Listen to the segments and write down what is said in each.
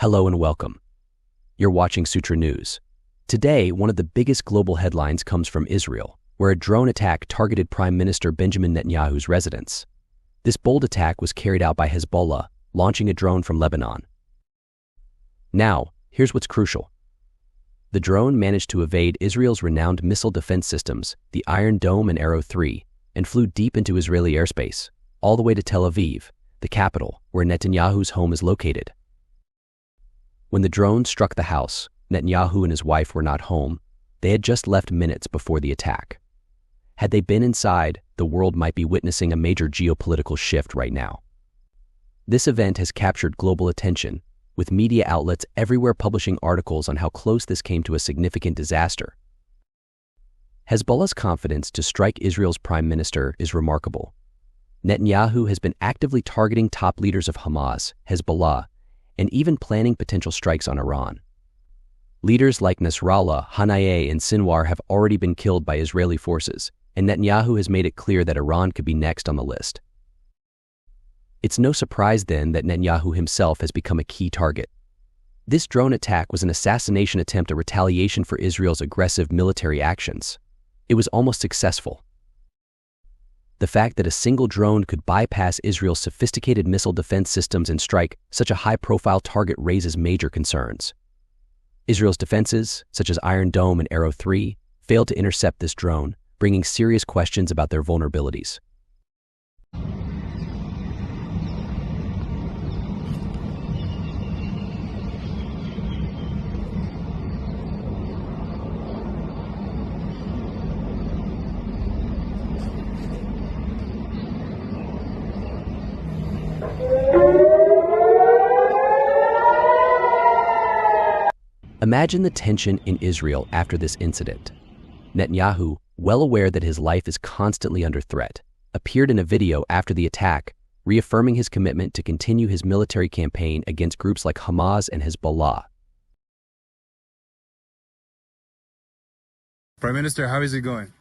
Hello and welcome. You're watching Sutra News. Today, one of the biggest global headlines comes from Israel, where a drone attack targeted Prime Minister Benjamin Netanyahu's residence. This bold attack was carried out by Hezbollah, launching a drone from Lebanon. Now, here's what's crucial. The drone managed to evade Israel's renowned missile defense systems, the Iron Dome and Arrow 3, and flew deep into Israeli airspace, all the way to Tel Aviv, the capital, where Netanyahu's home is located. When the drone struck the house, Netanyahu and his wife were not home. They had just left minutes before the attack. Had they been inside, the world might be witnessing a major geopolitical shift right now. This event has captured global attention, with media outlets everywhere publishing articles on how close this came to a significant disaster. Hezbollah's confidence to strike Israel's prime minister is remarkable. Netanyahu has been actively targeting top leaders of Hamas, Hezbollah, and even planning potential strikes on Iran. Leaders like Nasrallah, Haniyeh, and Sinwar have already been killed by Israeli forces, and Netanyahu has made it clear that Iran could be next on the list. It's no surprise then that Netanyahu himself has become a key target. This drone attack was an assassination attempt, a retaliation for Israel's aggressive military actions. It was almost successful. The fact that a single drone could bypass Israel's sophisticated missile defense systems and strike such a high-profile target raises major concerns. Israel's defenses, such as Iron Dome and Arrow 3, failed to intercept this drone, bringing serious questions about their vulnerabilities. Imagine the tension in Israel after this incident. Netanyahu, well aware that his life is constantly under threat, appeared in a video after the attack, reaffirming his commitment to continue his military campaign against groups like Hamas and Hezbollah. Prime Minister, how is it going?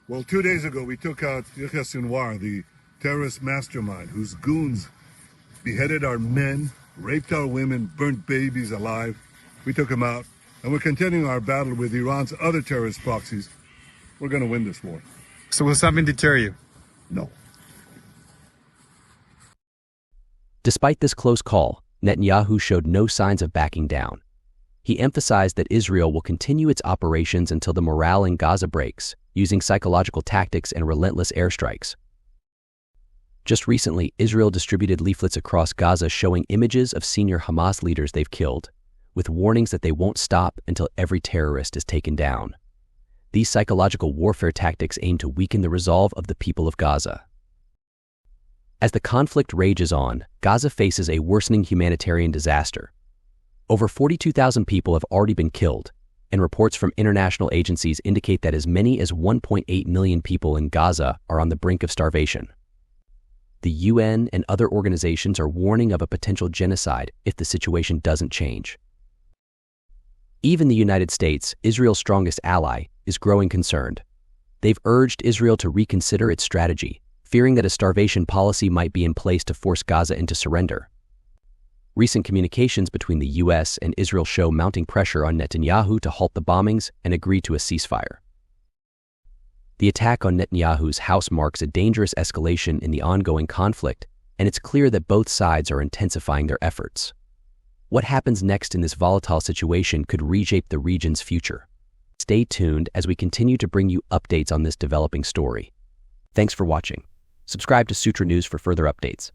Well, 2 days ago, we took out Yahya Sinwar, the terrorist mastermind, whose goons beheaded our men, raped our women, burnt babies alive. We took him out, and we're continuing our battle with Iran's other terrorist proxies. We're going to win this war. So will something deter you? No. Despite this close call, Netanyahu showed no signs of backing down. He emphasized that Israel will continue its operations until the morale in Gaza breaks, using psychological tactics and relentless airstrikes. Just recently, Israel distributed leaflets across Gaza showing images of senior Hamas leaders they've killed, with warnings that they won't stop until every terrorist is taken down. These psychological warfare tactics aim to weaken the resolve of the people of Gaza. As the conflict rages on, Gaza faces a worsening humanitarian disaster. Over 42,000 people have already been killed, and reports from international agencies indicate that as many as 1.8 million people in Gaza are on the brink of starvation. The UN and other organizations are warning of a potential genocide if the situation doesn't change. Even the United States, Israel's strongest ally, is growing concerned. They've urged Israel to reconsider its strategy, fearing that a starvation policy might be in place to force Gaza into surrender. Recent communications between the US and Israel show mounting pressure on Netanyahu to halt the bombings and agree to a ceasefire. The attack on Netanyahu's house marks a dangerous escalation in the ongoing conflict, and it's clear that both sides are intensifying their efforts. What happens next in this volatile situation could reshape the region's future. Stay tuned as we continue to bring you updates on this developing story. Thanks for watching. Subscribe to Sutra News for further updates.